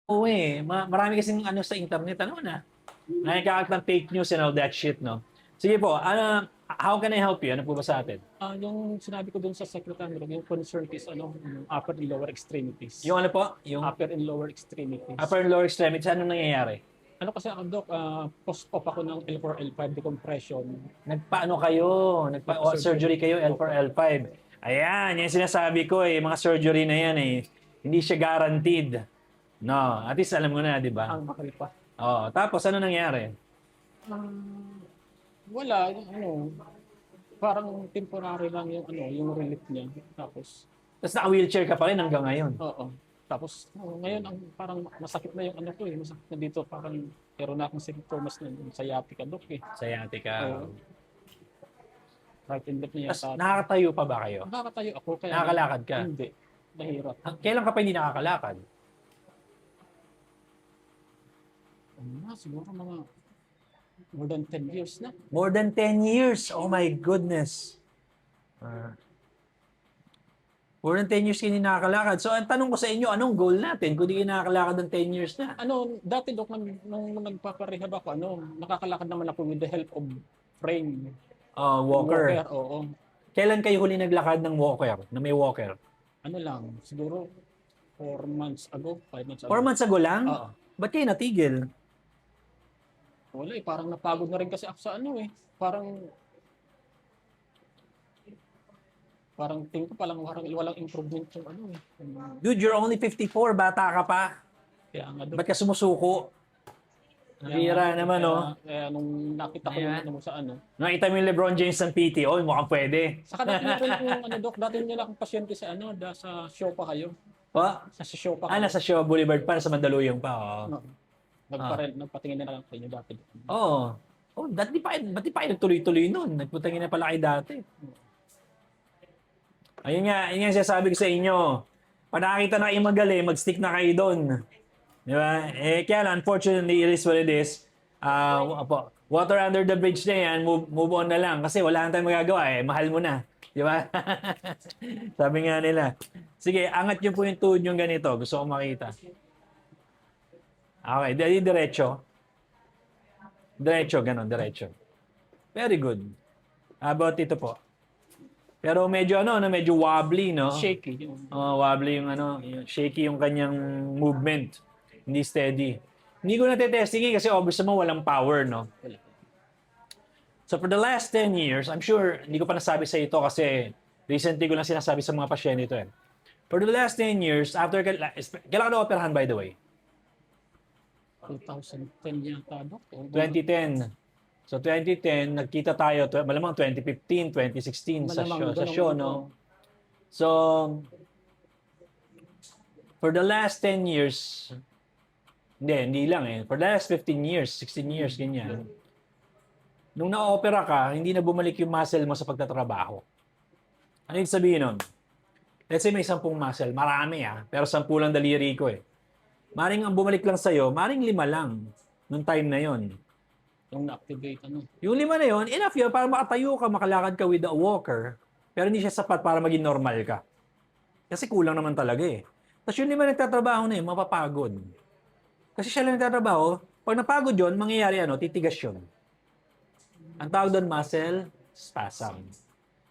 Oo eh. Marami kasing ano sa internet, ano na. Nakikakalat ng fake news and all that shit, no? Sige po, how can I help you? Ano po ba sa atin? Yung sinabi ko dun sa secretary, yung concern is yung upper and lower Yung extremities. ano po? Yung Upper and lower extremities. upper and lower extremities, anong nangyayari? Ano kasi ako, Doc, post-op ako ng L4, L5 decompression. Nagpaano kayo? Nagpa-surgery. Surgery kayo, L4, Opo. L5. Ayan, yan sinasabi ko eh, mga surgery na yan eh. Hindi siya guaranteed. No, at least alam mo na, di ba? Ang bakal pa. Oh, tapos ano nangyari? Um, Wala, parang temporary lang yung relief niya. Tapos, Tapos naka-wheelchair ka pa rin hanggang ngayon. oo. Tapos, ngayon, parang masakit na yung ano ko eh. Masakit na dito. Parang, pero na akong symptoms na sa sciatica, Doc eh. Sciatica. Oo. Right and left niya Tapos yata. nakakatayo pa ba kayo? Nakakatayo ako, kaya Nakakalakad ka? hindi. Mahirap. Kailan ka pa hindi nakakalakad? Siguro mga more than 10 years na. More than 10 years. Oh my goodness. Ah. More than 10 years kayo hindi nakakalakad. So, ang tanong ko sa inyo, anong goal natin kung di kayo nakakalakad ng 10 years na? Dati Dok, nung nagpaparehab ako, nakakalakad naman ako with the help of frame. Walker. Oo. Kailan kayo huli naglakad ng walker, na may walker? Ano lang, siguro 4 months ago, 5 months 4 ago. months ago lang? Oo. Ba't kayo natigil? Wala eh, parang napagod na rin kasi ako sa ano eh. Parang tingin ko parang walang improvement yung ano eh. Dude, you're only 54. Bata ka pa. Kaya nga Dok. Ba't ka sumusuko? Nakira naman, no? Kaya nung nakita ko yung Ayan. ano mo sa ano. Nakita mo yung LeBron James ng PT. Oh, mukhang pwede. Saka dati na rin yung ano Dok, dati nila akong pasyente sa sa show pa kayo. Pa? Sa show pa kayo. Nasa Shaw Boulevard pa, sa Mandaluyong pa. Oh. No. Nagpatingin na lang sa inyo dati. Oo. Oh, ba't di pa kayo nagtuloy-tuloy nun? Nagputangin na pala kayo dati. Ayun nga sinasabi ko sa inyo. Pag nakakita na kayo magaling, mag-stick na kayo doon. Di ba? Kaya lang, unfortunately, it is what it is. Water under the bridge na yan, move on na lang. Kasi wala nang tayong magagawa eh. Mahal mo na. Di ba? Sabi nga nila. Sige, angat nyo po yung tuhod nyo ganito. Gusto ko makita. Okay, diretso. Diretso, ganun, diretso. Very good. How about ito po? Pero medyo medyo wobbly, no? Shaky. Wobbly shaky yung kanyang movement. Hindi steady. Hindi ko na-testingin kasi obviously mo walang power, no? So for the last 10 years, I'm sure, hindi ko pa nasabi sa ito kasi recently ko lang sinasabi sa mga pasyente ito eh. For the last 10 years, kailan ka na-operahan by the way? 2010 yata, Dok. 2010. So 2010, nagkita tayo, malamang 2015, 2016 sa show, no? So, for the last 10 years, hindi lang eh. For the last 15 years, 16 years, ganyan. Nung na-opera ka, hindi na bumalik yung muscle mo sa pagtatrabaho. Ano yung sabihin nun? Let's say may 10 muscle, marami pero 10 lang daliri ko eh. Maring ang bumalik lang sa'yo, maring 5 lang nung time na yon. Yung na-activate, Yung 5 na yon, enough yun para makatayo ka, makalakad ka with a walker, pero hindi siya sapat para maging normal ka. Kasi kulang naman talaga eh. Tapos yung 5 nagtatrabaho na yun, mapapagod. Kasi siya lang nagtatrabaho, pag napagod yun, mangyayari titigas yun. Ang tawag doon, muscle spasm.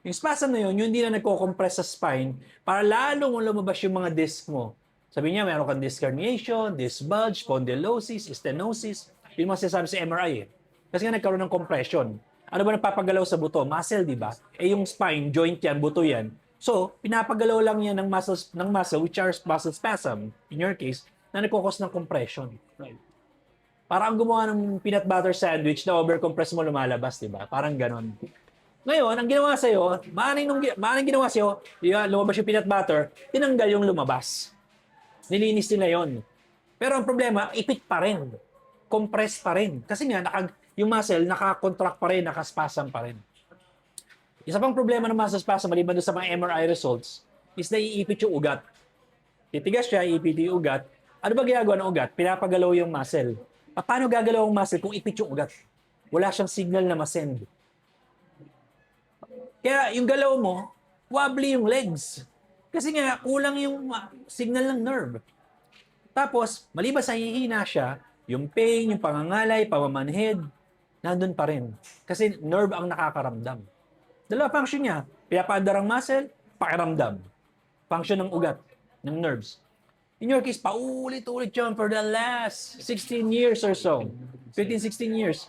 Yung spasm na yun, yung hindi na nagko-compress sa spine para lalong lumabas yung mga disc mo. Sabi niya, meron kang disc herniation, disc bulge, spondylosis, stenosis. Yun mga sinasabi sa MRI eh. Kasi nga nagkaroon ng compression. Ano ba nagpapagalaw sa buto? Muscle, di ba? Yung spine, joint yan, buto yan. So, pinapagalaw lang yan ng muscle which are muscle spasm, in your case, na nagkukos ng compression. Right. Parang gumawa ng peanut butter sandwich na overcompress mo lumalabas, di ba? Parang ganon. Ngayon, ang ginawa sa'yo, maaaring ginawa sa'yo, lumabas yung peanut butter, tinanggal yung lumabas. Nilinis nila yon. Pero ang problema, ipit pa rin. Compress pa rin. Kasi nga, yung muscle, naka-contract pa rin, naka-spasm pa rin. Isa pang problema ng muscle spasm, maliban doon sa mga MRI results, is naiipit yung ugat. Titigas siya, iipit yung ugat. Ano ba ginagawa ng ugat? Pinapagalaw yung muscle. Paano gagalaw ang muscle kung ipit yung ugat? Wala siyang signal na masend. Kaya yung galaw mo, wobbly yung legs. Kasi nga, kulang yung signal ng nerve. Tapos, maliban sa hihina siya, yung pain, yung pangangalay, pamamanhid, nandun pa rin. Kasi nerve ang nakakaramdam. Dalawa function niya. Pinapaandar ang muscle, pakiramdam. Function ng ugat, ng nerves. In your case, paulit-ulit yun for the last 16 years or so. 15, 16 years.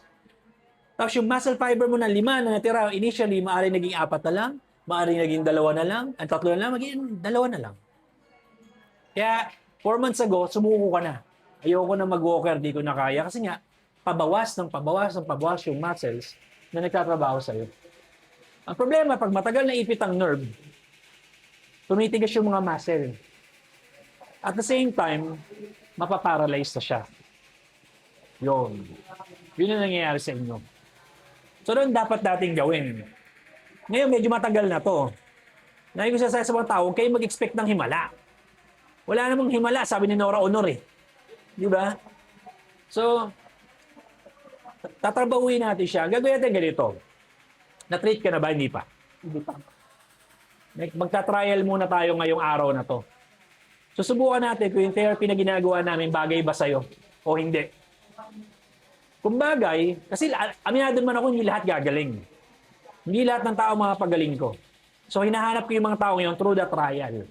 Tapos yung muscle fiber mo na 5 na natira, initially, maaaring naging 4 na lang, maaaring naging 2 na lang, ang 3 na lang, maging 2 na lang. Kaya, 4 months ago, sumuko ka na. Ayoko na mag-walker, di ko na kaya. Kasi nga, pabawas yung muscles na nagtatrabaho sa'yo. Ang problema, pag matagal na ipit ang nerve, tumitigas yung mga muscle. At the same time, mapaparalyze na siya. Yun. Yun ang nangyayari sa inyo. So, doon dapat dating gawin. Ngayon, medyo matagal na to. Nangyayon ko sa mga tao, kayo mag-expect ng himala. Wala namang himala, sabi ni Nora Honor eh. Di ba? So, tatrabahuin natin siya. Gagawin natin ganito. Na-treat ka na ba? Hindi pa. Hindi pa. Magta-trial muna tayo ngayong araw na to. Susubukan natin kung yung therapy na ginagawa namin bagay ba sa'yo o hindi. Kung bagay, kasi aminado naman ako hindi lahat gagaling. Hindi lahat ng tao makapagaling ko. So hinahanap ko yung mga tao ngayon through the trial.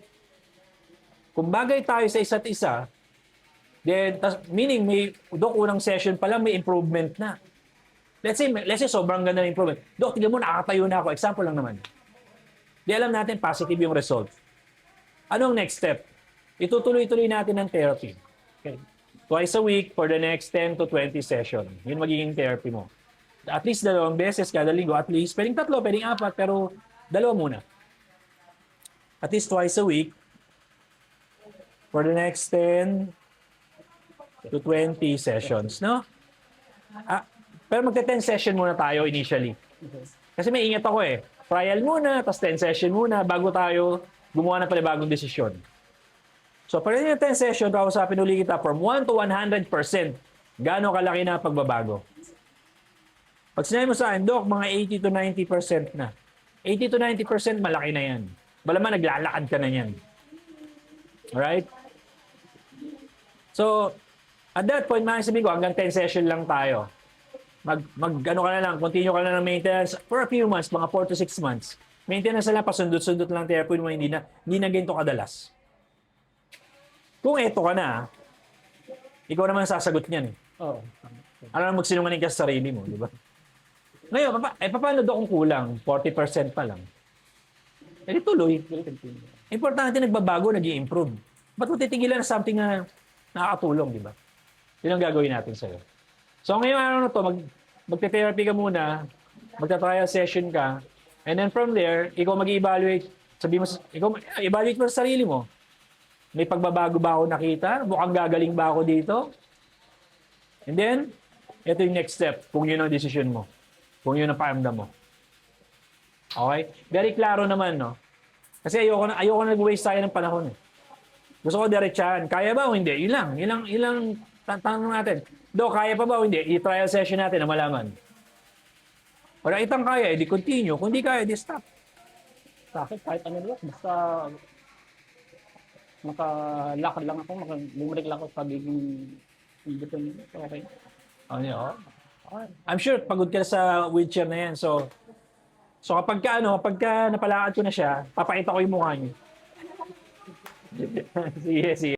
Kung bagay tayo sa isa't isa, then, meaning may Dok, unang session pa lang may improvement na. Let's say sobrang ganda ng improvement. Dok, tignan mo, nakakatayo na ako. Example lang naman. Di alam natin positive yung result. Anong next step? Itutuloy-tuloy natin ng therapy. Okay. Twice a week for the next 10 to 20 session. Yun magiging therapy mo. At least 2 beses kada linggo. At least, pwedeng 3, pwedeng 4, pero 2 muna. At least twice a week for the next 10 to 20 sessions, no? Pero magte-10 session muna tayo initially. Kasi may ingat ako eh. Trial muna, tapos 10 session muna bago tayo gumawa ng panibagong desisyon. So, pag yung 10 session, kausapin uli kita from 1 to 100%. Gaano kalaki na pagbabago? Pag sinabi mo sa akin, Dok, mga 80 to 90% na. 80 to 90% malaki na yan. Malaman, naglalakad ka na yan. Alright? So, at that point, sabihin ko, hanggang 10 session lang tayo. Ano ka na lang, continue ka na ng maintenance for a few months, mga 4 to 6 months. Maintenance na lang, pasundot-sundot lang therapy mo, hindi na ganito kadalas. Kung eto ka na, ikaw naman sasagot niyan. Oo. Ano naman magsinungaling ka sa sarili mo, di ba? Ngayon, paano daw kung kulang? 40% pa lang. Eh, di tuloy. Importante nagbabago, nag-i-improve. Ba't mo titigilan na something na nakakatulong, di ba? Yun ang gagawin natin sa'yo. So, ngayon araw na to, magte-therapy ka muna, magta-trial session ka, and then from there, ikaw mag-evaluate. Sabi mo, ikaw, evaluate mo sa sarili mo. May pagbabago ba ako nakita? Mukhang gagaling ba ako dito? And then, ito yung next step, kung yun ang decision mo. Kung yun ang pakiramdam mo. Okay? Very klaro naman, no? Kasi ayoko na nag-waste tayo ng panahon. Gusto ko diretsahan. Kaya ba o hindi? Yun lang tanong natin. Do, kaya pa ba o hindi? I-trial session natin na malaman. Kung nakitang kaya, edi continue. Kung di kaya, edi stop. Sa akin, kahit ano lang, basta makalakad lang ako, bumalik lang ako sa pagiging independent. Okay. Ano yun? I'm sure pagod ka sa wheelchair na yan. So kapag napalakad ko na siya, papakita ko yung mukha niyo. Sige.